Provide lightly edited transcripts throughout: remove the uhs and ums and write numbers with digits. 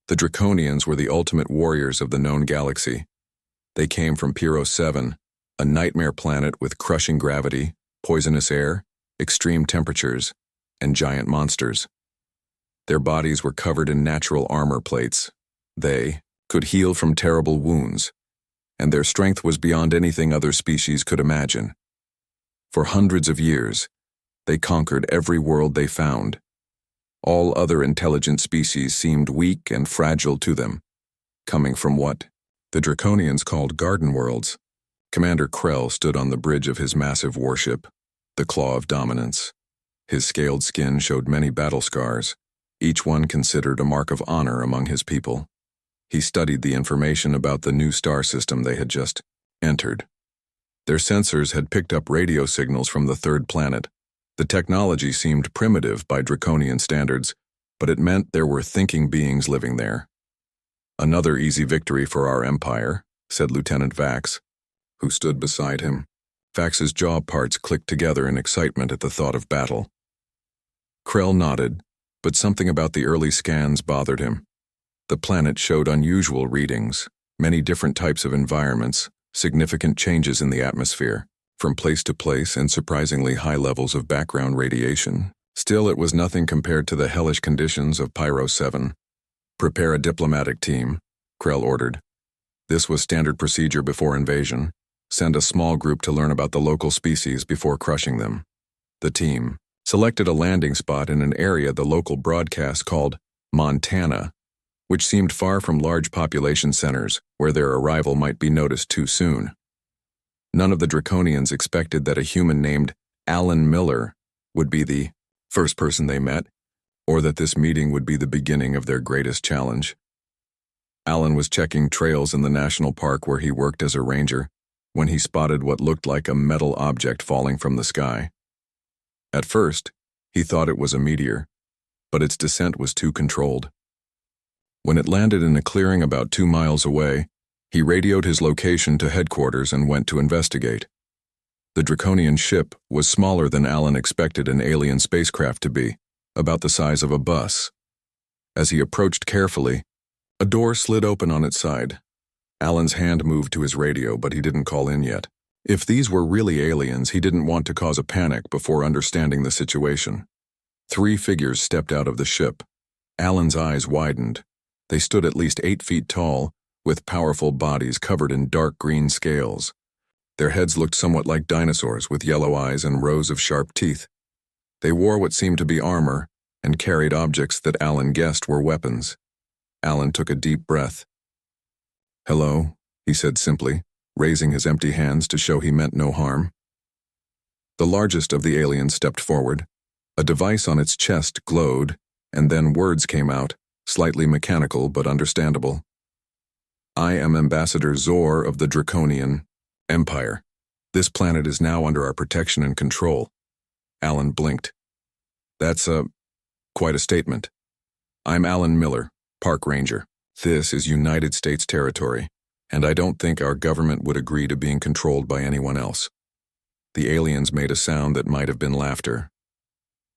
The Draconians were the ultimate warriors of the known galaxy. They came from Pyro 7, a nightmare planet with crushing gravity, poisonous air, extreme temperatures, and giant monsters. Their bodies were covered in natural armor plates. They could heal from terrible wounds, and their strength was beyond anything other species could imagine. For hundreds of years, they conquered every world they found. All other intelligent species seemed weak and fragile to them, coming from what the Draconians called garden worlds. Commander Krell stood on the bridge of his massive warship, the Claw of Dominance. His scaled skin showed many battle scars, each one considered a mark of honor among his people. He studied the information about the new star system they had just entered. Their sensors had picked up radio signals from the third planet. The technology seemed primitive by Draconian standards, but it meant there were thinking beings living there. "Another easy victory for our empire," said Lieutenant Vax, who stood beside him. Vax's jaw parts clicked together in excitement at the thought of battle. Krell nodded, but something about the early scans bothered him. The planet showed unusual readings, many different types of environments, significant changes in the atmosphere, from place to place, and surprisingly high levels of background radiation. Still, it was nothing compared to the hellish conditions of Pyro 7. "Prepare a diplomatic team," Krell ordered. This was standard procedure before invasion. Send a small group to learn about the local species before crushing them. The team selected a landing spot in an area the local broadcast called Montana, which seemed far from large population centers where their arrival might be noticed too soon. None of the Draconians expected that a human named Alan Miller would be the first person they met, or that this meeting would be the beginning of their greatest challenge. Alan was checking trails in the national park where he worked as a ranger when he spotted what looked like a metal object falling from the sky. At first, he thought it was a meteor, but its descent was too controlled. When it landed in a clearing about 2 miles away, he radioed his location to headquarters and went to investigate. The Draconian ship was smaller than Alan expected an alien spacecraft to be, about the size of a bus. As he approached carefully, a door slid open on its side. Alan's hand moved to his radio, but he didn't call in yet. If these were really aliens, he didn't want to cause a panic before understanding the situation. 3 figures stepped out of the ship. Alan's eyes widened. They stood at least 8 feet tall, with powerful bodies covered in dark green scales. Their heads looked somewhat like dinosaurs, with yellow eyes and rows of sharp teeth. They wore what seemed to be armor, and carried objects that Alan guessed were weapons. Alan took a deep breath. "Hello," he said simply, raising his empty hands to show he meant no harm. The largest of the aliens stepped forward. A device on its chest glowed, and then words came out, slightly mechanical but understandable. "I am Ambassador Zor of the Draconian Empire. This planet is now under our protection and control." Alan blinked. "That's quite a statement. I'm Alan Miller, Park Ranger. This is United States territory, and I don't think our government would agree to being controlled by anyone else." The aliens made a sound that might have been laughter.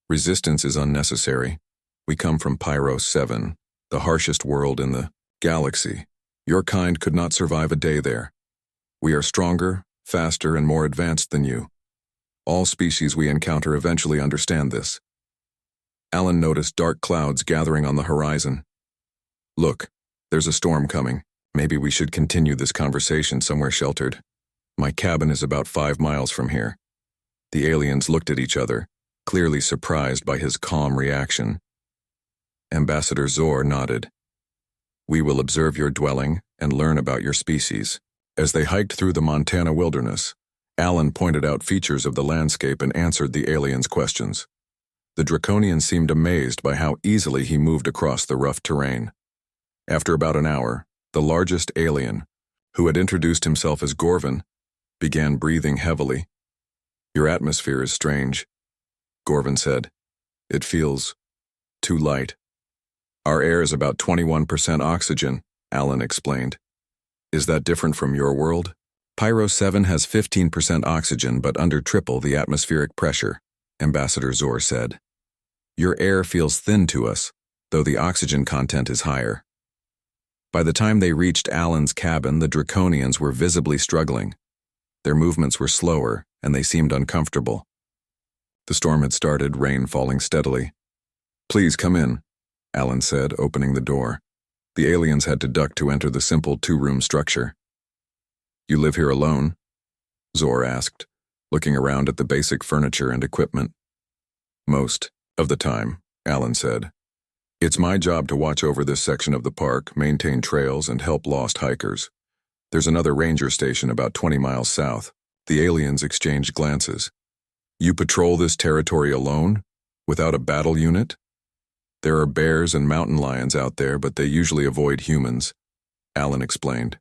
"Resistance is unnecessary. We come from Pyro 7, the harshest world in the galaxy. Your kind could not survive a day there. We are stronger, faster, and more advanced than you. All species we encounter eventually understand this." Alan noticed dark clouds gathering on the horizon. "Look, there's a storm coming. Maybe we should continue this conversation somewhere sheltered. My cabin is about 5 miles from here." The aliens looked at each other, clearly surprised by his calm reaction. Ambassador Zor nodded. "We will observe your dwelling and learn about your species." As they hiked through the Montana wilderness, Alan pointed out features of the landscape and answered the aliens' questions. The Draconian seemed amazed by how easily he moved across the rough terrain. After about an hour, the largest alien, who had introduced himself as Gorvin, began breathing heavily. "Your atmosphere is strange," Gorvin said. "It feels too light." "Our air is about 21% oxygen," Alan explained. "Is that different from your world?" "Pyro 7 has 15% oxygen but under triple the atmospheric pressure," Ambassador Zor said. "Your air feels thin to us, though the oxygen content is higher." By the time they reached Alan's cabin, the Draconians were visibly struggling. Their movements were slower, and they seemed uncomfortable. The storm had started, rain falling steadily. "Please come in," Alan said, opening the door. The aliens had to duck to enter the simple two-room structure. "You live here alone?" Zor asked, looking around at the basic furniture and equipment. "Most of the time," Alan said. "It's my job to watch over this section of the park, maintain trails, and help lost hikers. There's another ranger station about 20 miles south." The aliens exchanged glances. "You patrol this territory alone? Without a battle unit?" "There are bears and mountain lions out there, but they usually avoid humans," Alan explained.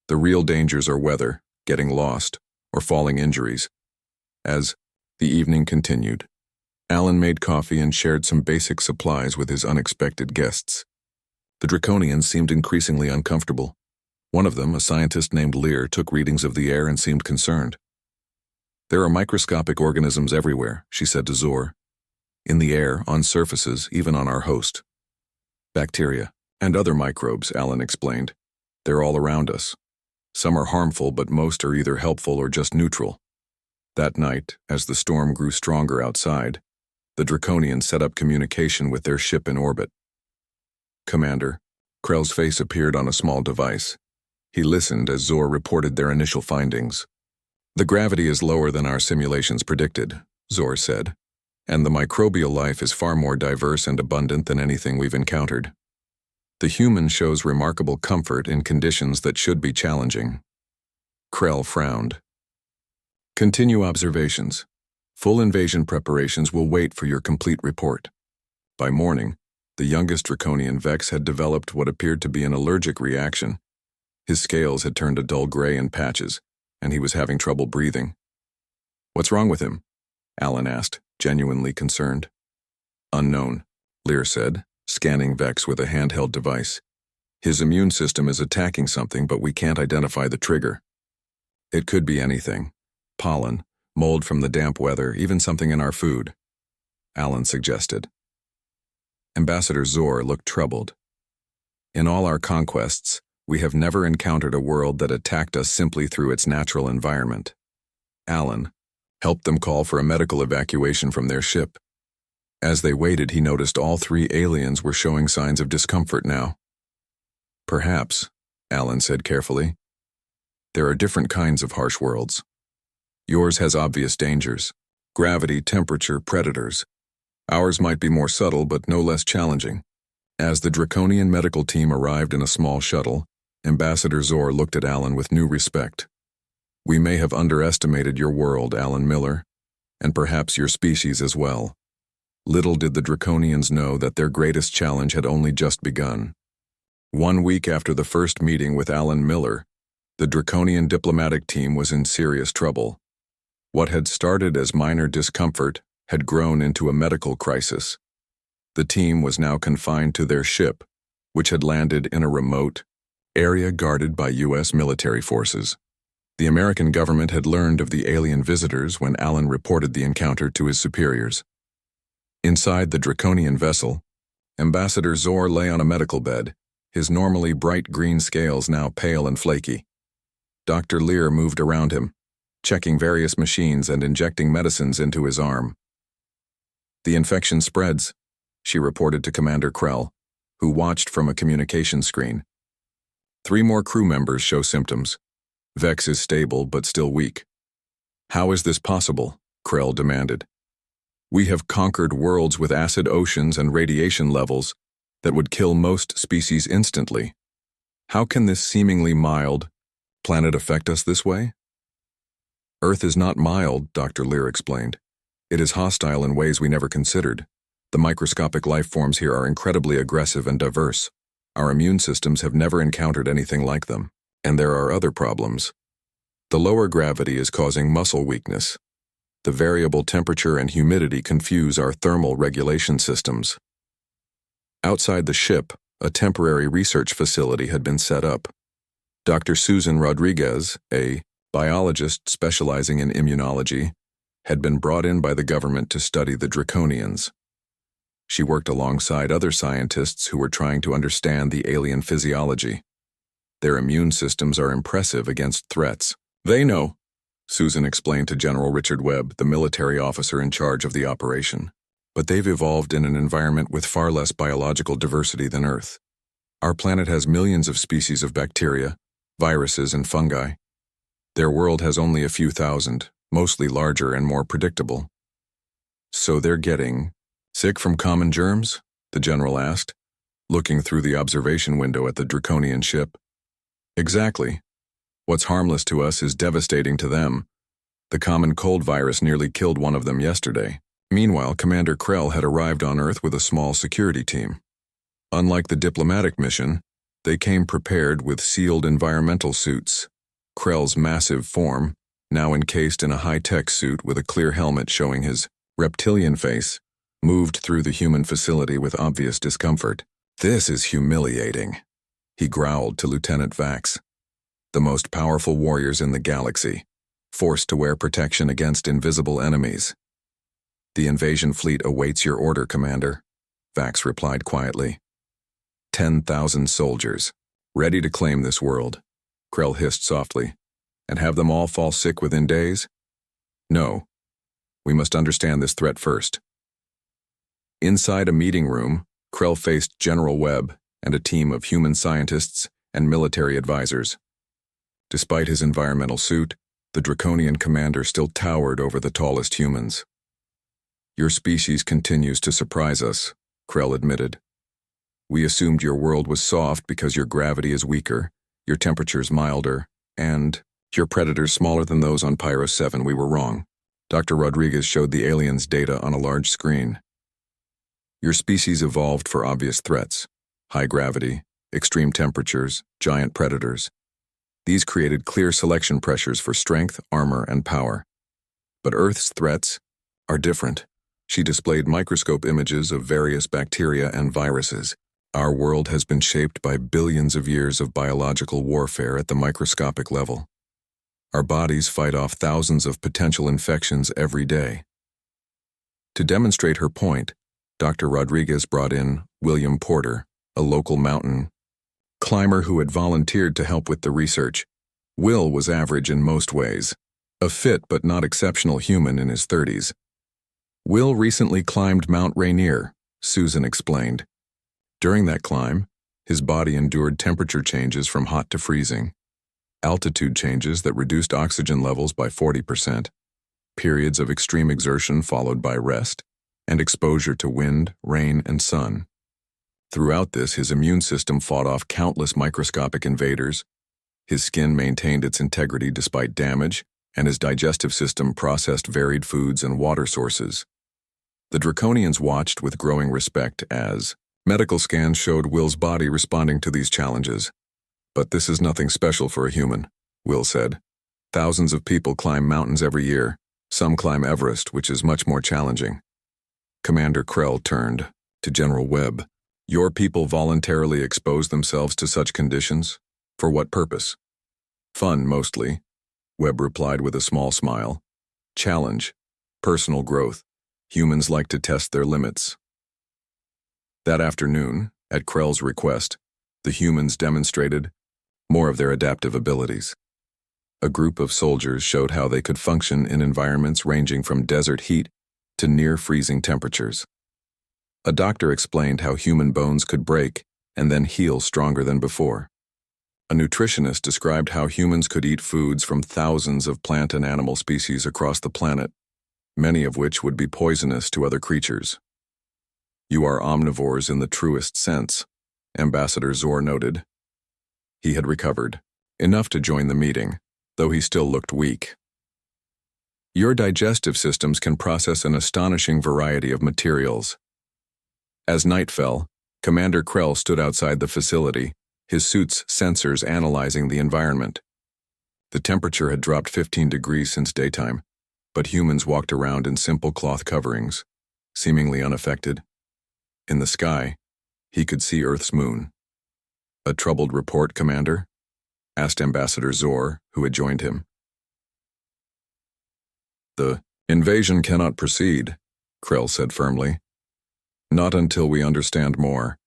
"The real dangers are weather, getting lost, or falling injuries." As the evening continued, Alan made coffee and shared some basic supplies with his unexpected guests. The Draconians seemed increasingly uncomfortable. One of them, a scientist named Lear, took readings of the air and seemed concerned. "There are microscopic organisms everywhere," she said to Zor. "In the air, on surfaces, even on our host. Bacteria and other microbes," Alan explained. "They're all around us. Some are harmful, but most are either helpful or just neutral." That night, as the storm grew stronger outside, the Draconians set up communication with their ship in orbit. "Commander," Krell's face appeared on a small device. He listened as Zor reported their initial findings. "The gravity is lower than our simulations predicted," Zor said, "and the microbial life is far more diverse and abundant than anything we've encountered. The human shows remarkable comfort in conditions that should be challenging." Krell frowned. "Continue observations. Full invasion preparations will wait for your complete report." By morning, the youngest Draconian Vex had developed what appeared to be an allergic reaction. His scales had turned a dull gray in patches, and he was having trouble breathing. "What's wrong with him?" Alan asked, genuinely concerned. "Unknown," Lear said, scanning Vex with a handheld device. "His immune system is attacking something, but we can't identify the trigger. It could be anything. Pollen, mold from the damp weather, even something in our food," Alan suggested. Ambassador Zor looked troubled. "In all our conquests, we have never encountered a world that attacked us simply through its natural environment." Alan helped them call for a medical evacuation from their ship. As they waited, he noticed all three aliens were showing signs of discomfort now. "Perhaps," Alan said carefully. "There are different kinds of harsh worlds. Yours has obvious dangers: gravity, temperature, predators. Ours might be more subtle, but no less challenging." As the Draconian medical team arrived in a small shuttle, Ambassador Zor looked at Alan with new respect. "We may have underestimated your world, Alan Miller, and perhaps your species as well." Little did the Draconians know that their greatest challenge had only just begun. 1 week after the first meeting with Alan Miller, the Draconian diplomatic team was in serious trouble. What had started as minor discomfort had grown into a medical crisis. The team was now confined to their ship, which had landed in a remote area guarded by U.S. military forces. The American government had learned of the alien visitors when Alan reported the encounter to his superiors. Inside the Draconian vessel, Ambassador Zor lay on a medical bed, his normally bright green scales now pale and flaky. Dr. Lear moved around him, checking various machines and injecting medicines into his arm. "The infection spreads," she reported to Commander Krell, who watched from a communication screen. 3 more crew members show symptoms. Vex is stable but still weak." "How is this possible?" Krell demanded. "We have conquered worlds with acid oceans and radiation levels that would kill most species instantly. How can this seemingly mild planet affect us this way?" "Earth is not mild," Dr. Lear explained. "It is hostile in ways we never considered. The microscopic life forms here are incredibly aggressive and diverse. Our immune systems have never encountered anything like them. And there are other problems. The lower gravity is causing muscle weakness. The variable temperature and humidity confuse our thermal regulation systems." Outside the ship, a temporary research facility had been set up. Dr. Susan Rodriguez, a biologist specializing in immunology, had been brought in by the government to study the Draconians. She worked alongside other scientists who were trying to understand the alien physiology. Their immune systems are impressive against threats. They know, Susan explained to General Richard Webb, the military officer in charge of the operation. But they've evolved in an environment with far less biological diversity than Earth. Our planet has millions of species of bacteria, viruses, and fungi. Their world has only a few thousand, mostly larger and more predictable. So they're getting sick from common germs? The general asked, looking through the observation window at the draconian ship. Exactly. What's harmless to us is devastating to them. The common cold virus nearly killed one of them yesterday. Meanwhile, Commander Krell had arrived on Earth with a small security team. Unlike the diplomatic mission, they came prepared with sealed environmental suits. Krell's massive form, now encased in a high-tech suit with a clear helmet showing his reptilian face, moved through the human facility with obvious discomfort. This is humiliating, he growled to Lieutenant Vax. The most powerful warriors in the galaxy, forced to wear protection against invisible enemies. The invasion fleet awaits your order, Commander, Vax replied quietly. 10,000 soldiers, ready to claim this world, Krell hissed softly. And have them all fall sick within days? No. We must understand this threat first. Inside a meeting room, Krell faced General Webb and a team of human scientists and military advisors. Despite his environmental suit, the draconian commander still towered over the tallest humans. Your species continues to surprise us, Krell admitted. We assumed your world was soft because your gravity is weaker, your temperature's milder, and your predators smaller than those on Pyro 7. We were wrong. Dr. Rodriguez showed the aliens' data on a large screen. Your species evolved for obvious threats: high gravity, extreme temperatures, giant predators. These created clear selection pressures for strength, armor, and power. But Earth's threats are different. She displayed microscope images of various bacteria and viruses. Our world has been shaped by billions of years of biological warfare at the microscopic level. Our bodies fight off thousands of potential infections every day. To demonstrate her point, Dr. Rodriguez brought in William Porter, a local mountain climber who had volunteered to help with the research. Will was average in most ways, a fit but not exceptional human in his 30s. Will recently climbed Mount Rainier, Susan explained. During that climb, his body endured temperature changes from hot to freezing, altitude changes that reduced oxygen levels by 40%, periods of extreme exertion followed by rest, and exposure to wind, rain, and sun. Throughout this, his immune system fought off countless microscopic invaders, his skin maintained its integrity despite damage, and his digestive system processed varied foods and water sources. The Draconians watched with growing respect as medical scans showed Will's body responding to these challenges. But this is nothing special for a human, Will said. Thousands of people climb mountains every year. Some climb Everest, which is much more challenging. Commander Krell turned to General Webb. Your people voluntarily expose themselves to such conditions? For what purpose? Fun, mostly, Webb replied with a small smile. Challenge. Personal growth. Humans like to test their limits. That afternoon, at Krell's request, the humans demonstrated more of their adaptive abilities. A group of soldiers showed how they could function in environments ranging from desert heat to near-freezing temperatures. A doctor explained how human bones could break and then heal stronger than before. A nutritionist described how humans could eat foods from thousands of plant and animal species across the planet, many of which would be poisonous to other creatures. You are omnivores in the truest sense, Ambassador Zor noted. He had recovered, enough to join the meeting, though he still looked weak. Your digestive systems can process an astonishing variety of materials. As night fell, Commander Krell stood outside the facility, his suit's sensors analyzing the environment. The temperature had dropped 15 degrees since daytime, but humans walked around in simple cloth coverings, seemingly unaffected. In the sky, he could see Earth's moon. A troubled report, Commander? Asked Ambassador Zor, who had joined him. The invasion cannot proceed, Krell said firmly. Not until we understand more.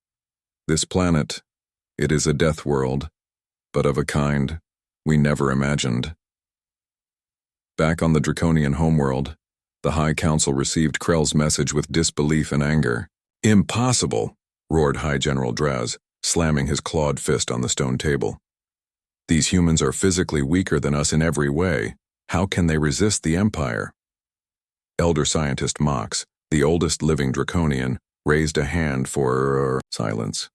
This planet, it is a death world, but of a kind we never imagined. Back on the Draconian homeworld, the High Council received Krell's message with disbelief and anger. "Impossible!" roared High General Draz, slamming his clawed fist on the stone table. "These humans are physically weaker than us in every way. How can they resist the Empire?" Elder Scientist Mox, the oldest living Draconian, raised a hand for silence.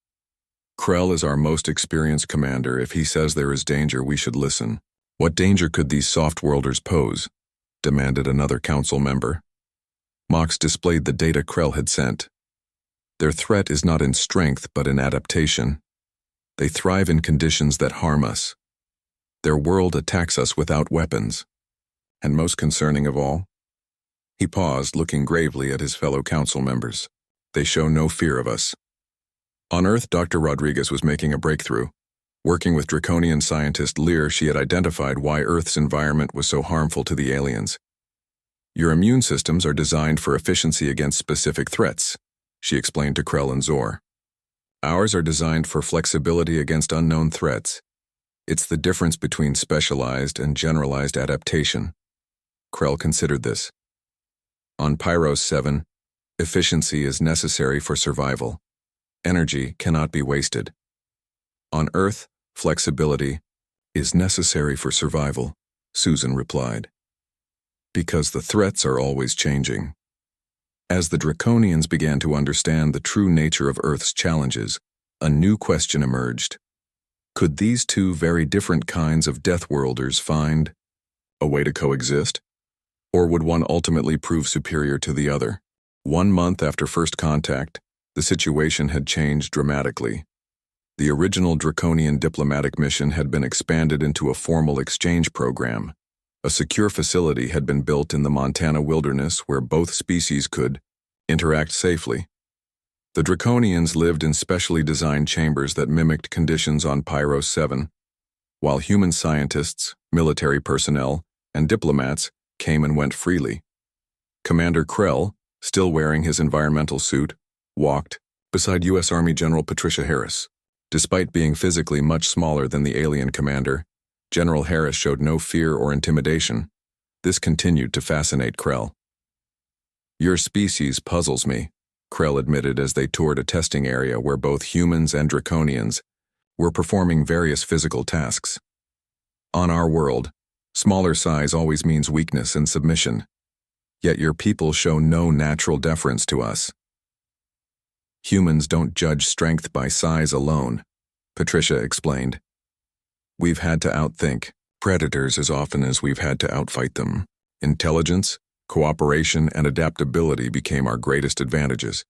"Krell is our most experienced commander. If he says there is danger, we should listen." "What danger could these soft-worlders pose?" demanded another council member. Mox displayed the data Krell had sent. "Their threat is not in strength, but in adaptation. They thrive in conditions that harm us. Their world attacks us without weapons. And most concerning of all," he paused, looking gravely at his fellow council members, "they show no fear of us." On Earth, Dr. Rodriguez was making a breakthrough. Working with Draconian scientist Lear, she had identified why Earth's environment was so harmful to the aliens. "Your immune systems are designed for efficiency against specific threats," she explained to Krell and Zor. "Ours are designed for flexibility against unknown threats. It's the difference between specialized and generalized adaptation." Krell considered this. On Pyros 7, efficiency is necessary for survival. Energy cannot be wasted. On Earth, flexibility is necessary for survival, Susan replied. Because the threats are always changing. As the Draconians began to understand the true nature of Earth's challenges, a new question emerged. Could these two very different kinds of Deathworlders find a way to coexist? Or would one ultimately prove superior to the other? 1 month after first contact, the situation had changed dramatically. The original Draconian diplomatic mission had been expanded into a formal exchange program. A secure facility had been built in the Montana wilderness where both species could interact safely. The Draconians lived in specially designed chambers that mimicked conditions on Pyros 7, while human scientists, military personnel, and diplomats came and went freely. Commander Krell, still wearing his environmental suit, walked beside U.S. Army General Patricia Harris. Despite being physically much smaller than the alien commander, General Harris showed no fear or intimidation. This continued to fascinate Krell. "Your species puzzles me," Krell admitted as they toured a testing area where both humans and Draconians were performing various physical tasks. "On our world, smaller size always means weakness and submission. Yet your people show no natural deference to us. Humans don't judge strength by size alone," Patricia explained. "We've had to outthink predators as often as we've had to outfight them. Intelligence, cooperation, and adaptability became our greatest advantages."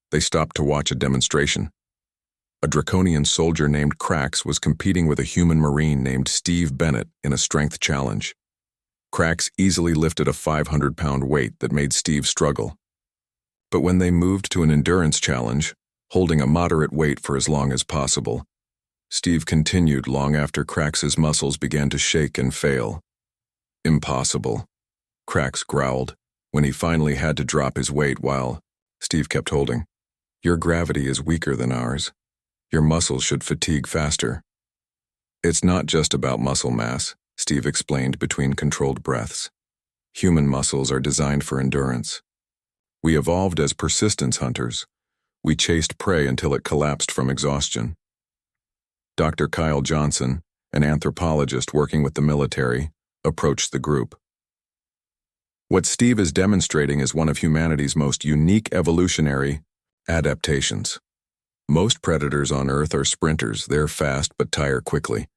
They stopped to watch a demonstration. A Draconian soldier named Krax was competing with a human marine named Steve Bennett in a strength challenge. Krax easily lifted a 500-pound weight that made Steve struggle. But when they moved to an endurance challenge, holding a moderate weight for as long as possible, Steve continued long after Krax's muscles began to shake and fail. "Impossible," Krax growled, when he finally had to drop his weight while Steve kept holding. "Your gravity is weaker than ours. Your muscles should fatigue faster." "It's not just about muscle mass," Steve explained between controlled breaths. "Human muscles are designed for endurance. We evolved as persistence hunters. We chased prey until it collapsed from exhaustion." Dr. Kyle Johnson, an anthropologist working with the military, approached the group. "What Steve is demonstrating is one of humanity's most unique evolutionary adaptations. Most predators on Earth are sprinters. They're fast but tire quickly.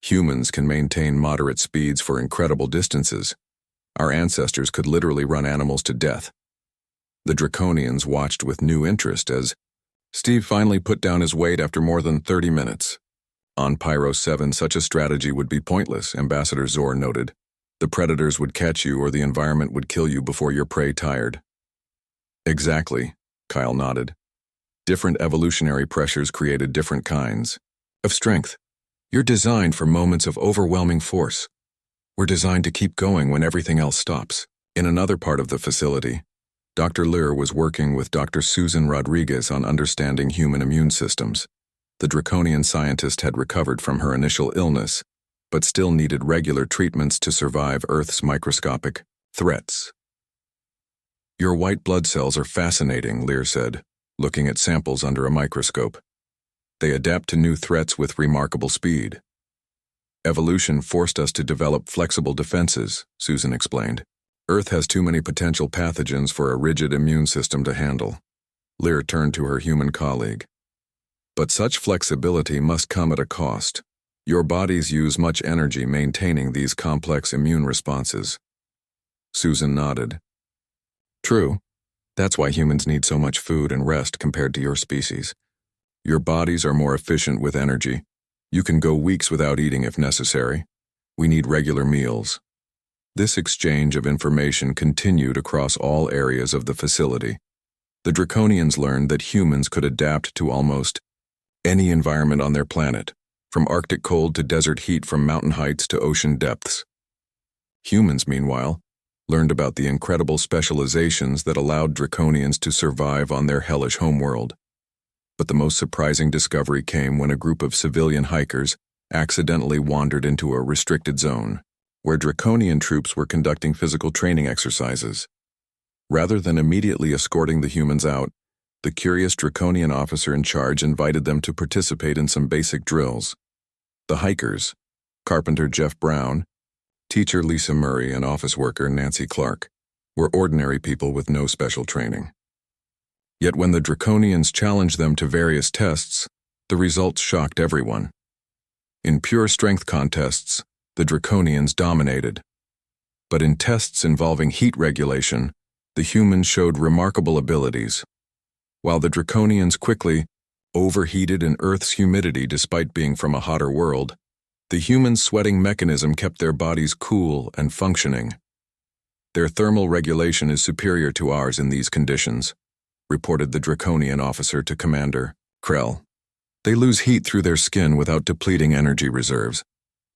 Humans can maintain moderate speeds for incredible distances. Our ancestors could literally run animals to death." The Draconians watched with new interest as Steve finally put down his weight after more than 30 minutes. On Pyros 7, such a strategy would be pointless, Ambassador Zor noted. The predators would catch you or the environment would kill you before your prey tired. "Exactly," Kyle nodded. "Different evolutionary pressures created different kinds of strength. You're designed for moments of overwhelming force. We're designed to keep going when everything else stops." In another part of the facility, Dr. Lear was working with Dr. Susan Rodriguez on understanding human immune systems. The draconian scientist had recovered from her initial illness, but still needed regular treatments to survive Earth's microscopic threats. "Your white blood cells are fascinating," Lear said, looking at samples under a microscope. "They adapt to new threats with remarkable speed." "Evolution forced us to develop flexible defenses," Susan explained. "Earth has too many potential pathogens for a rigid immune system to handle." Lear turned to her human colleague. "But such flexibility must come at a cost. Your bodies use much energy maintaining these complex immune responses." Susan nodded. "True. That's why humans need so much food and rest compared to your species. Your bodies are more efficient with energy. You can go weeks without eating if necessary. We need regular meals." This exchange of information continued across all areas of the facility. The Draconians learned that humans could adapt to almost any environment on their planet, from Arctic cold to desert heat, from mountain heights to ocean depths. Humans, meanwhile, learned about the incredible specializations that allowed Draconians to survive on their hellish homeworld. But the most surprising discovery came when a group of civilian hikers accidentally wandered into a restricted zone, where Draconian troops were conducting physical training exercises. Rather than immediately escorting the humans out, the curious Draconian officer in charge invited them to participate in some basic drills. The hikers, carpenter Jeff Brown, teacher Lisa Murray, and office worker Nancy Clark, were ordinary people with no special training. Yet when the Draconians challenged them to various tests, the results shocked everyone. In pure strength contests, the Draconians dominated. But in tests involving heat regulation, the humans showed remarkable abilities. While the Draconians quickly overheated in Earth's humidity despite being from a hotter world, the humans' sweating mechanism kept their bodies cool and functioning. "Their thermal regulation is superior to ours in these conditions," reported the Draconian officer to Commander Krell. "They lose heat through their skin without depleting energy reserves.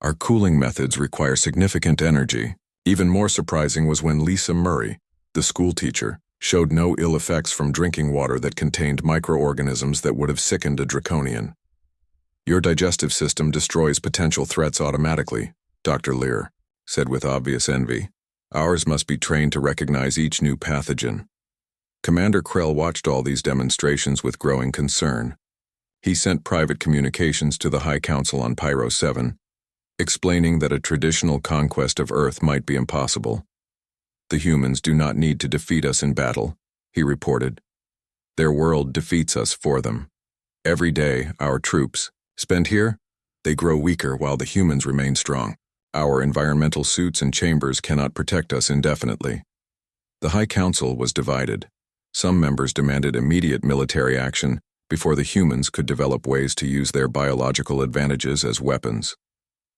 Our cooling methods require significant energy." Even more surprising was when Lisa Murray, the school teacher, showed no ill effects from drinking water that contained microorganisms that would have sickened a Draconian. "Your digestive system destroys potential threats automatically," Dr. Lear said with obvious envy. "Ours must be trained to recognize each new pathogen." Commander Krell watched all these demonstrations with growing concern. He sent private communications to the High Council on Pyro 7, explaining that a traditional conquest of Earth might be impossible. "The humans do not need to defeat us in battle," he reported. "Their world defeats us for them. Every day, our troops spend here, they grow weaker while the humans remain strong. Our environmental suits and chambers cannot protect us indefinitely." The High Council was divided. Some members demanded immediate military action before the humans could develop ways to use their biological advantages as weapons.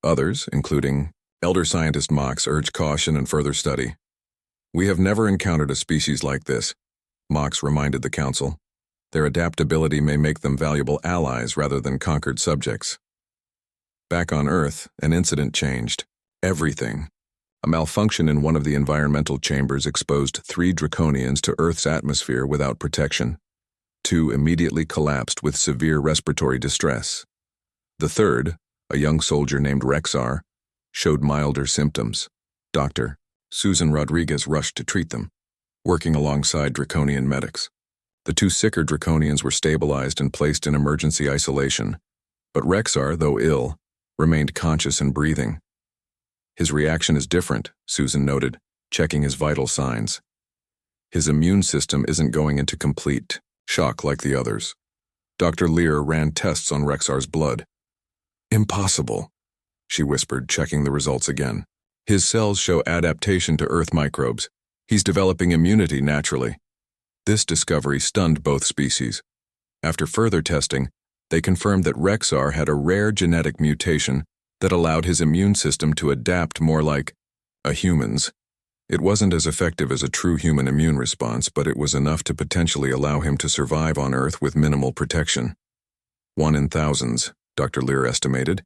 Others, including elder scientist Mox, urged caution and further study. "We have never encountered a species like this," Mox reminded the Council. "Their adaptability may make them valuable allies rather than conquered subjects." Back on Earth, an incident changed everything. A malfunction in one of the environmental chambers exposed 3 Draconians to Earth's atmosphere without protection. 2 immediately collapsed with severe respiratory distress. The third, a young soldier named Rexar, showed milder symptoms. Dr. Susan Rodriguez rushed to treat them, working alongside Draconian medics. The 2 sicker Draconians were stabilized and placed in emergency isolation, but Rexar, though ill, remained conscious and breathing. "His reaction is different," Susan noted, checking his vital signs. "His immune system isn't going into complete shock like the others." Dr. Lear ran tests on Rexar's blood. "Impossible," she whispered, checking the results again. "His cells show adaptation to Earth microbes. He's developing immunity naturally." This discovery stunned both species. After further testing, they confirmed that Rexar had a rare genetic mutation that allowed his immune system to adapt more like a human's. It wasn't as effective as a true human immune response, but it was enough to potentially allow him to survive on Earth with minimal protection. 1 in thousands, Dr. Lear estimated.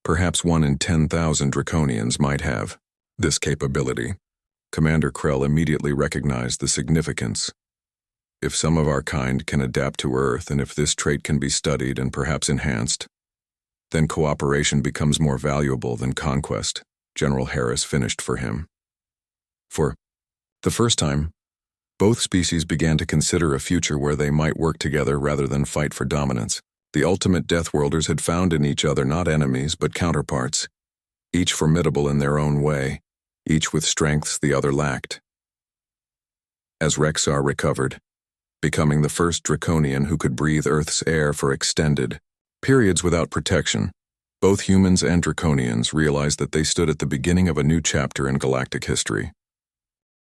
Perhaps 1 in 10,000 Draconians might have this capability. Commander Krell immediately recognized the significance. If some of our kind can adapt to Earth, and if this trait can be studied and perhaps enhanced, then cooperation becomes more valuable than conquest, General Harris finished for him. For the first time, both species began to consider a future where they might work together rather than fight for dominance. The ultimate Deathworlders had found in each other not enemies but counterparts, each formidable in their own way, each with strengths the other lacked. As Rexar recovered, becoming the first Draconian who could breathe Earth's air for extended periods without protection, both humans and Draconians realized that they stood at the beginning of a new chapter in galactic history.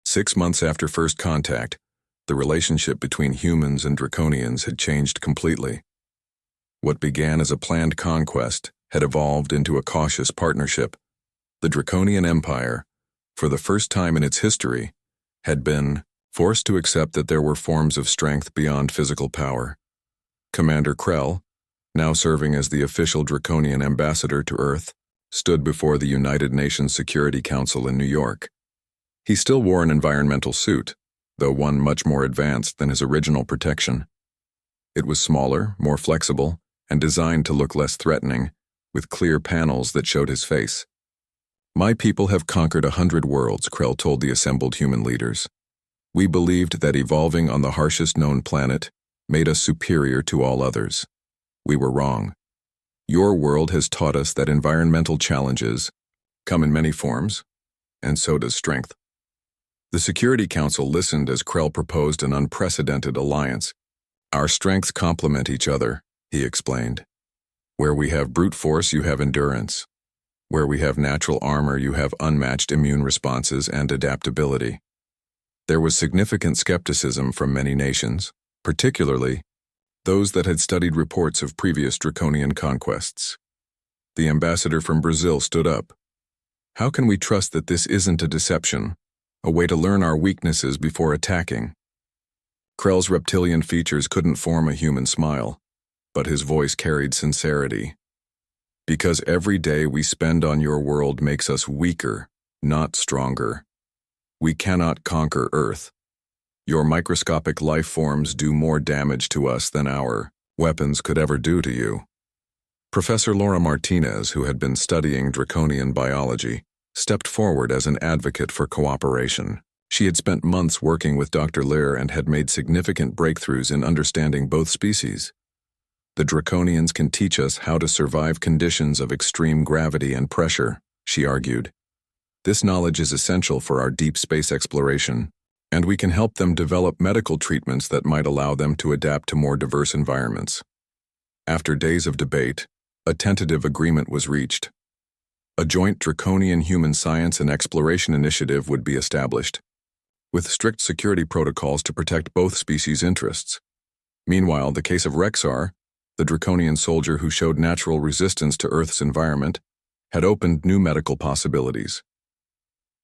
6 months after first contact, the relationship between humans and Draconians had changed completely. What began as a planned conquest had evolved into a cautious partnership. The Draconian Empire, for the first time in its history, had been forced to accept that there were forms of strength beyond physical power. Commander Krell, now serving as the official Draconian ambassador to Earth, stood before the United Nations Security Council in New York. He still wore an environmental suit, though one much more advanced than his original protection. It was smaller, more flexible, and designed to look less threatening, with clear panels that showed his face. "My people have conquered 100 worlds," Krell told the assembled human leaders. "We believed that evolving on the harshest known planet made us superior to all others. We were wrong. Your world has taught us that environmental challenges come in many forms, and so does strength." The Security Council listened as Krell proposed an unprecedented alliance. "Our strengths complement each other," he explained. "Where we have brute force, you have endurance. Where we have natural armor, you have unmatched immune responses and adaptability." There was significant skepticism from many nations, particularly those that had studied reports of previous Draconian conquests. The ambassador from Brazil stood up. "How can we trust that this isn't a deception, a way to learn our weaknesses before attacking?" Krell's reptilian features couldn't form a human smile, but his voice carried sincerity. "Because every day we spend on your world makes us weaker, not stronger. We cannot conquer Earth. Your microscopic life forms do more damage to us than our weapons could ever do to you." Professor Laura Martinez, who had been studying Draconian biology, stepped forward as an advocate for cooperation. She had spent months working with Dr. Lear and had made significant breakthroughs in understanding both species. "The Draconians can teach us how to survive conditions of extreme gravity and pressure," she argued. "This knowledge is essential for our deep space exploration, and we can help them develop medical treatments that might allow them to adapt to more diverse environments." After days of debate, a tentative agreement was reached. A joint Draconian human science and exploration initiative would be established, with strict security protocols to protect both species' interests. Meanwhile, the case of Rexar, the Draconian soldier who showed natural resistance to Earth's environment, had opened new medical possibilities.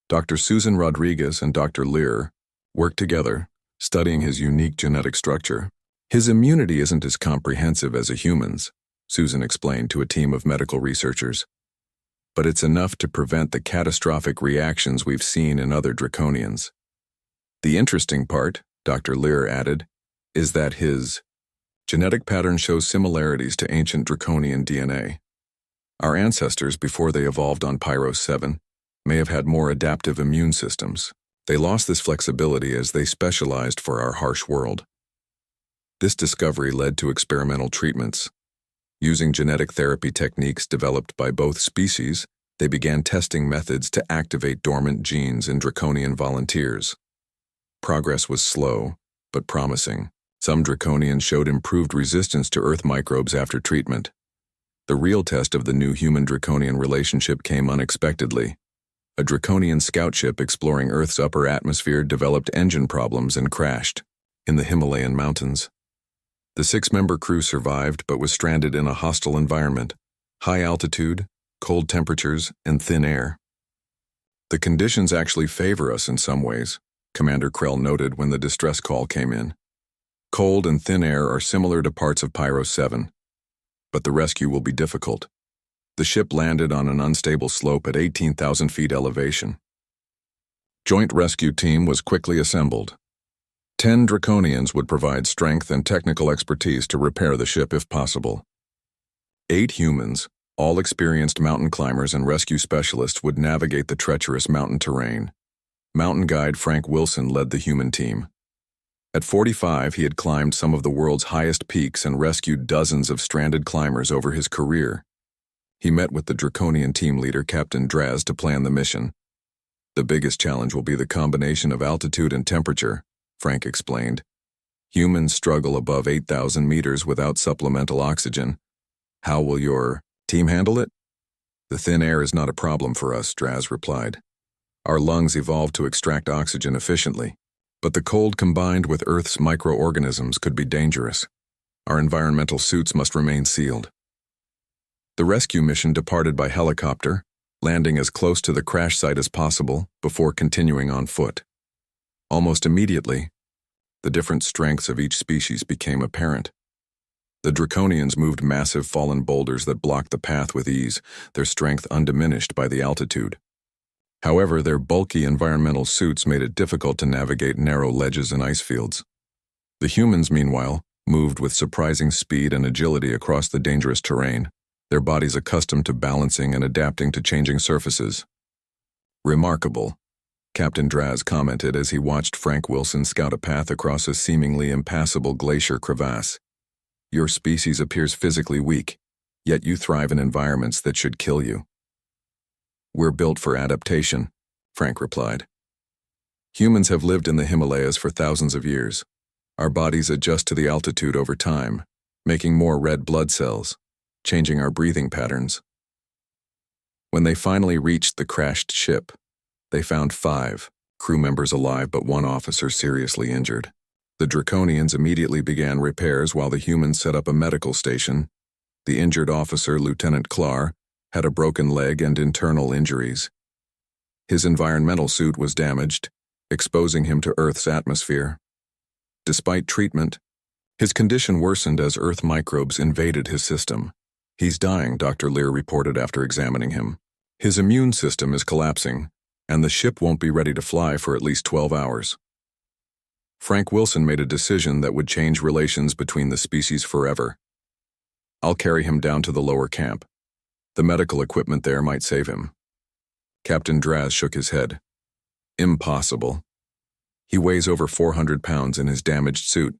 Dr. Susan Rodriguez and Dr. Lear worked together, studying his unique genetic structure. "His immunity isn't as comprehensive as a human's," Susan explained to a team of medical researchers. "But it's enough to prevent the catastrophic reactions we've seen in other Draconians. The interesting part," Dr. Lear added, "is that his genetic pattern shows similarities to ancient Draconian DNA. Our ancestors, before they evolved on Pyros 7, may have had more adaptive immune systems. They lost this flexibility as they specialized for our harsh world." This discovery led to experimental treatments. Using genetic therapy techniques developed by both species, they began testing methods to activate dormant genes in Draconian volunteers. Progress was slow, but promising. Some Draconians showed improved resistance to Earth microbes after treatment. The real test of the new human-Draconian relationship came unexpectedly. A Draconian scout ship exploring Earth's upper atmosphere developed engine problems and crashed in the Himalayan mountains. The 6-member crew survived but was stranded in a hostile environment: high altitude, cold temperatures, and thin air. "The conditions actually favor us in some ways," Commander Krell noted when the distress call came in. "Cold and thin air are similar to parts of Pyros 7, but the rescue will be difficult." The ship landed on an unstable slope at 18,000 feet elevation. Joint rescue team was quickly assembled. 10 Draconians would provide strength and technical expertise to repair the ship if possible. 8 humans, all experienced mountain climbers and rescue specialists, would navigate the treacherous mountain terrain. Mountain guide Frank Wilson led the human team. At 45, he had climbed some of the world's highest peaks and rescued dozens of stranded climbers over his career. He met with the Draconian team leader, Captain Draz, to plan the mission. The biggest challenge will be the combination of altitude and temperature, Frank explained. Humans struggle above 8,000 meters without supplemental oxygen. How will your team handle it? The thin air is not a problem for us, Draz replied. Our lungs evolved to extract oxygen efficiently, but the cold combined with Earth's microorganisms could be dangerous. Our environmental suits must remain sealed. The rescue mission departed by helicopter, landing as close to the crash site as possible before continuing on foot. Almost immediately, the different strengths of each species became apparent. The Draconians moved massive fallen boulders that blocked the path with ease, their strength undiminished by the altitude. However, their bulky environmental suits made it difficult to navigate narrow ledges and ice fields. The humans, meanwhile, moved with surprising speed and agility across the dangerous terrain, their bodies accustomed to balancing and adapting to changing surfaces. Remarkable, Captain Draz commented as he watched Frank Wilson scout a path across a seemingly impassable glacier crevasse. Your species appears physically weak, yet you thrive in environments that should kill you. We're built for adaptation, Frank replied. Humans have lived in the Himalayas for thousands of years. Our bodies adjust to the altitude over time, making more red blood cells, changing our breathing patterns. When they finally reached the crashed ship, they found 5 crew members alive but 1 officer seriously injured. The Draconians immediately began repairs while the humans set up a medical station. The injured officer, Lieutenant Clar, had a broken leg and internal injuries. His environmental suit was damaged, exposing him to Earth's atmosphere. Despite treatment, his condition worsened as Earth microbes invaded his system. He's dying, Dr. Lear reported after examining him. His immune system is collapsing, and the ship won't be ready to fly for at least 12 hours. Frank Wilson made a decision that would change relations between the species forever. I'll carry him down to the lower camp. The medical equipment there might save him. Captain Draz shook his head. Impossible. He weighs over 400 pounds in his damaged suit.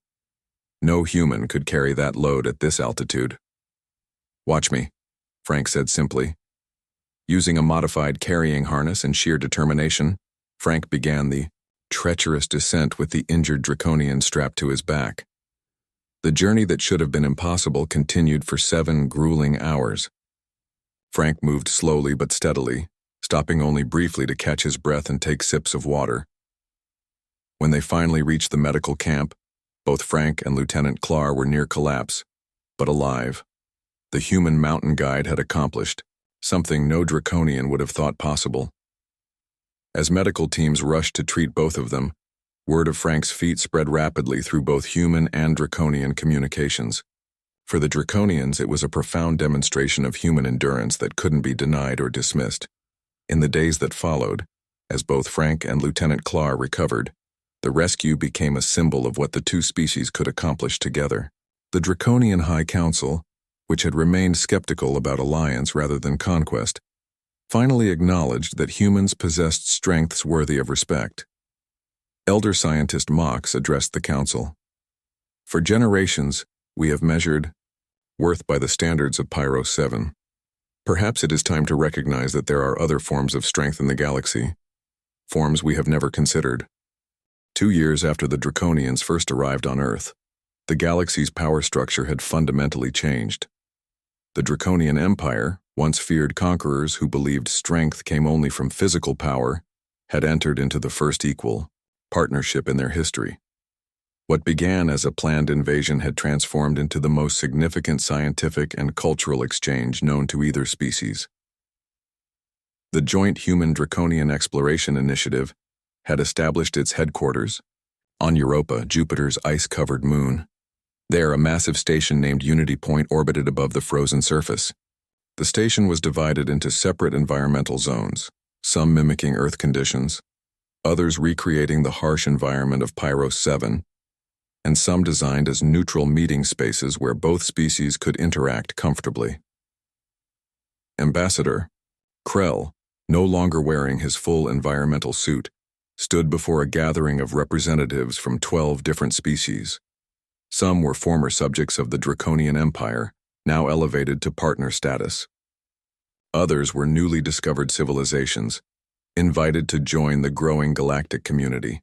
No human could carry that load at this altitude. Watch me, Frank said simply. Using a modified carrying harness and sheer determination, Frank began the treacherous descent with the injured Draconian strapped to his back. The journey that should have been impossible continued for 7 grueling hours. Frank moved slowly but steadily, stopping only briefly to catch his breath and take sips of water. When they finally reached the medical camp, both Frank and Lieutenant Clar were near collapse, but alive. The human mountain guide had accomplished something no Draconian would have thought possible. As medical teams rushed to treat both of them, word of Frank's feat spread rapidly through both human and Draconian communications. For the Draconians, it was a profound demonstration of human endurance that couldn't be denied or dismissed. In the days that followed, as both Frank and Lieutenant Clar recovered, the rescue became a symbol of what the two species could accomplish together. The Draconian High Council, which had remained skeptical about alliance rather than conquest, finally acknowledged that humans possessed strengths worthy of respect. Elder scientist Mox addressed the council. For generations, we have measured worth by the standards of Pyro 7. Perhaps it is time to recognize that there are other forms of strength in the galaxy, forms we have never considered. 2 years after the Draconians first arrived on Earth, the galaxy's power structure had fundamentally changed. The Draconian Empire, once feared conquerors who believed strength came only from physical power, had entered into the first equal partnership in their history. What began as a planned invasion had transformed into the most significant scientific and cultural exchange known to either species. The Joint Human-Draconian Exploration Initiative had established its headquarters on Europa, Jupiter's ice-covered moon. There, a massive station named Unity Point orbited above the frozen surface. The station was divided into separate environmental zones, some mimicking Earth conditions, others recreating the harsh environment of Pyro 7, and some designed as neutral meeting spaces where both species could interact comfortably. Ambassador Krell, no longer wearing his full environmental suit, stood before a gathering of representatives from 12 different species. Some were former subjects of the Draconian Empire, now elevated to partner status. Others were newly discovered civilizations, invited to join the growing galactic community.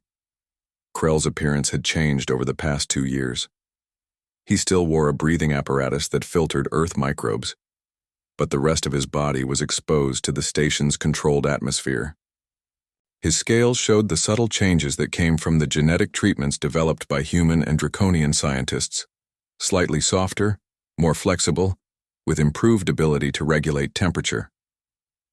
Krell's appearance had changed over the past 2 years. He still wore a breathing apparatus that filtered Earth microbes, but the rest of his body was exposed to the station's controlled atmosphere. His scales showed the subtle changes that came from the genetic treatments developed by human and draconian scientists. Slightly softer, more flexible, with improved ability to regulate temperature.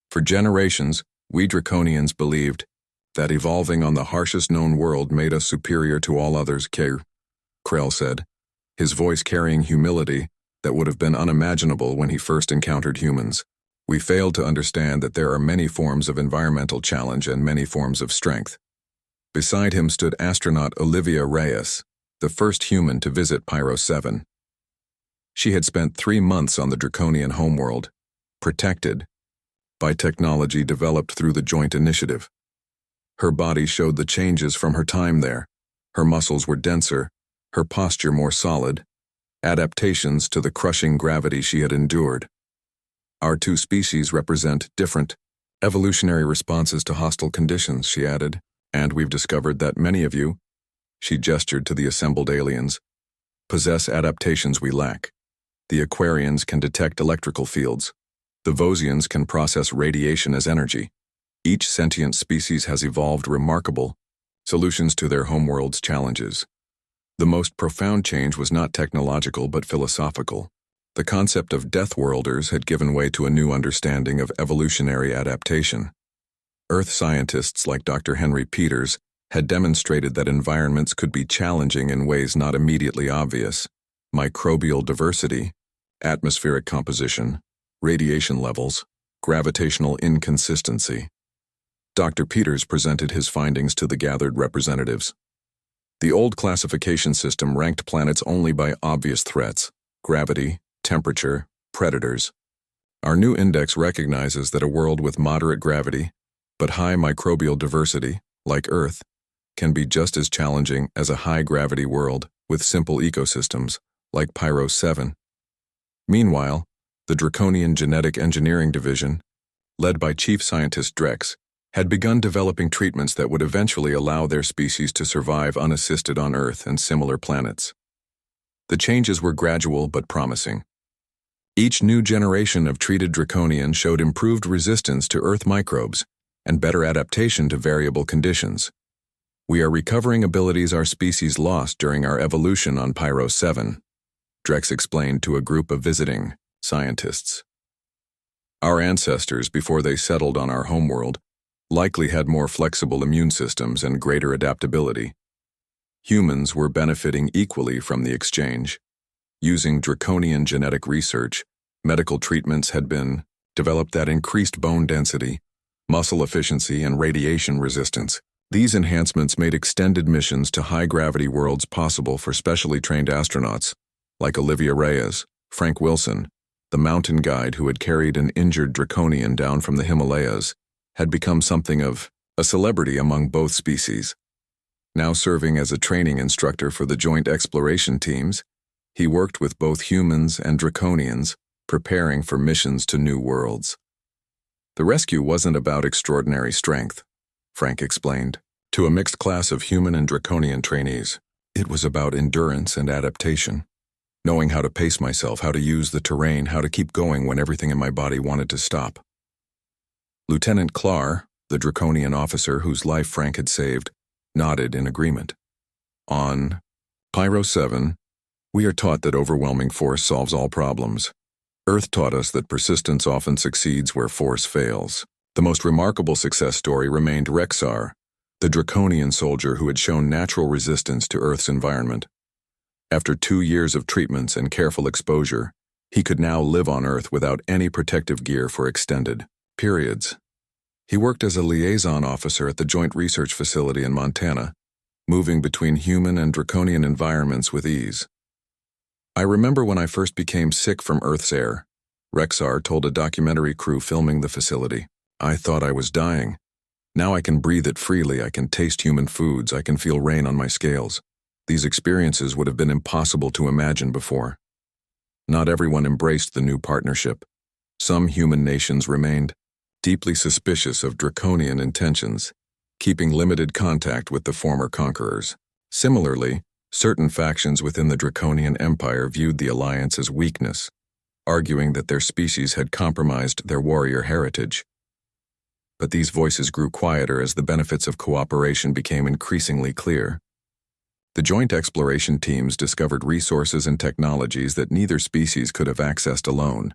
For generations, we draconians believed that evolving on the harshest known world made us superior to all others, Krell said, his voice carrying humility that would have been unimaginable when he first encountered humans. We failed to understand that there are many forms of environmental challenge and many forms of strength. Beside him stood astronaut Olivia Reyes, the first human to visit Pyro 7. She had spent 3 months on the draconian homeworld, protected by technology developed through the joint initiative. Her body showed the changes from her time there. Her muscles were denser, her posture more solid, adaptations to the crushing gravity she had endured. Our 2 species represent different evolutionary responses to hostile conditions, she added, and we've discovered that many of you, she gestured to the assembled aliens, possess adaptations we lack. The Aquarians can detect electrical fields. The Vosians can process radiation as energy. Each sentient species has evolved remarkable solutions to their homeworld's challenges. The most profound change was not technological but philosophical. The concept of Deathworlders had given way to a new understanding of evolutionary adaptation. Earth scientists like Dr. Henry Peters had demonstrated that environments could be challenging in ways not immediately obvious. Microbial diversity, atmospheric composition, radiation levels, gravitational inconsistency. Dr. Peters presented his findings to the gathered representatives. The old classification system ranked planets only by obvious threats: gravity, temperature, predators. Our new index recognizes that a world with moderate gravity, but high microbial diversity, like Earth, can be just as challenging as a high-gravity world with simple ecosystems, like Pyro 7. Meanwhile, the Draconian Genetic Engineering Division, led by Chief Scientist Drex, had begun developing treatments that would eventually allow their species to survive unassisted on Earth and similar planets. The changes were gradual but promising. Each new generation of treated Draconian showed improved resistance to Earth microbes and better adaptation to variable conditions. We are recovering abilities our species lost during our evolution on Pyro 7, Drex explained to a group of visiting scientists. Our ancestors, before they settled on our homeworld, likely had more flexible immune systems and greater adaptability. Humans were benefiting equally from the exchange. Using draconian genetic research, medical treatments had been developed that increased bone density, muscle efficiency, and radiation resistance. These enhancements made extended missions to high-gravity worlds possible for specially trained astronauts, like Olivia Reyes, Frank Wilson, the mountain guide who had carried an injured draconian down from the Himalayas, had become something of a celebrity among both species. Now serving as a training instructor for the joint exploration teams, he worked with both humans and draconians, preparing for missions to new worlds. The rescue wasn't about extraordinary strength, Frank explained, to a mixed class of human and draconian trainees. It was about endurance and adaptation, knowing how to pace myself, how to use the terrain, how to keep going when everything in my body wanted to stop. Lieutenant Clar, the draconian officer whose life Frank had saved, nodded in agreement. On Pyro 7, we are taught that overwhelming force solves all problems. Earth taught us that persistence often succeeds where force fails. The most remarkable success story remained Rexar, the draconian soldier who had shown natural resistance to Earth's environment. After 2 years of treatments and careful exposure, he could now live on Earth without any protective gear for extended periods. He worked as a liaison officer at the Joint Research Facility in Montana, moving between human and draconian environments with ease. I remember when I first became sick from Earth's air, Rexar told a documentary crew filming the facility. I thought I was dying. Now I can breathe it freely, I can taste human foods, I can feel rain on my scales. These experiences would have been impossible to imagine before. Not everyone embraced the new partnership. Some human nations remained deeply suspicious of draconian intentions, keeping limited contact with the former conquerors. Similarly, certain factions within the Draconian Empire viewed the alliance as weakness, arguing that their species had compromised their warrior heritage. But these voices grew quieter as the benefits of cooperation became increasingly clear. The joint exploration teams discovered resources and technologies that neither species could have accessed alone.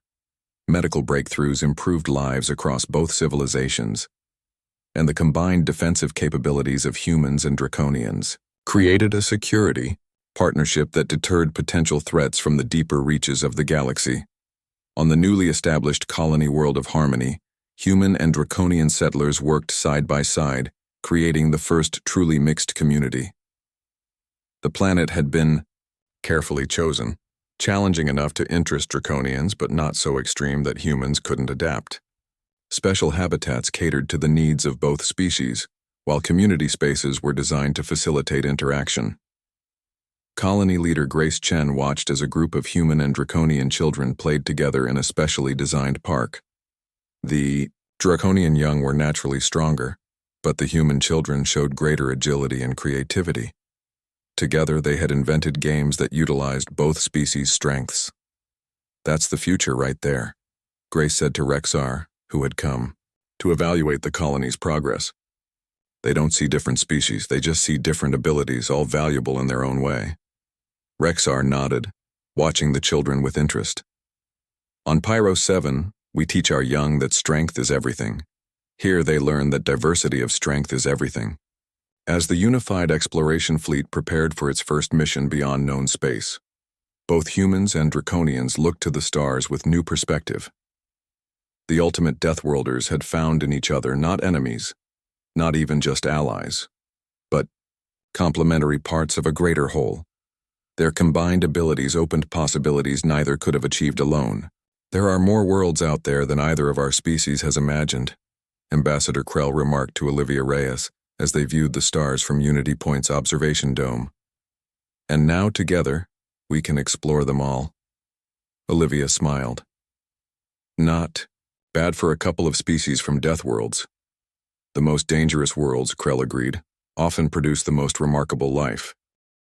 Medical breakthroughs improved lives across both civilizations, and the combined defensive capabilities of humans and draconians created a security partnership that deterred potential threats from the deeper reaches of the galaxy. On the newly established colony world of Harmony, human and draconian settlers worked side by side, creating the first truly mixed community. The planet had been carefully chosen, challenging enough to interest draconians but not so extreme that humans couldn't adapt. Special habitats catered to the needs of both species, while community spaces were designed to facilitate interaction. Colony leader Grace Chen watched as a group of human and draconian children played together in a specially designed park. The draconian young were naturally stronger, but the human children showed greater agility and creativity. Together, they had invented games that utilized both species' strengths. That's the future right there, Grace said to Rexar, who had come to evaluate the colony's progress. They don't see different species, they just see different abilities, all valuable in their own way. Rexar nodded, watching the children with interest. On Pyro 7, we teach our young that strength is everything. Here they learn that diversity of strength is everything. As the unified exploration fleet prepared for its first mission beyond known space, both humans and draconians looked to the stars with new perspective. The ultimate Deathworlders had found in each other not enemies, not even just allies, but complementary parts of a greater whole. Their combined abilities opened possibilities neither could have achieved alone. There are more worlds out there than either of our species has imagined, Ambassador Krell remarked to Olivia Reyes as they viewed the stars from Unity Point's observation dome. And now together, we can explore them all. Olivia smiled. Not bad for a couple of species from death worlds. The most dangerous worlds, Krell agreed, often produce the most remarkable life.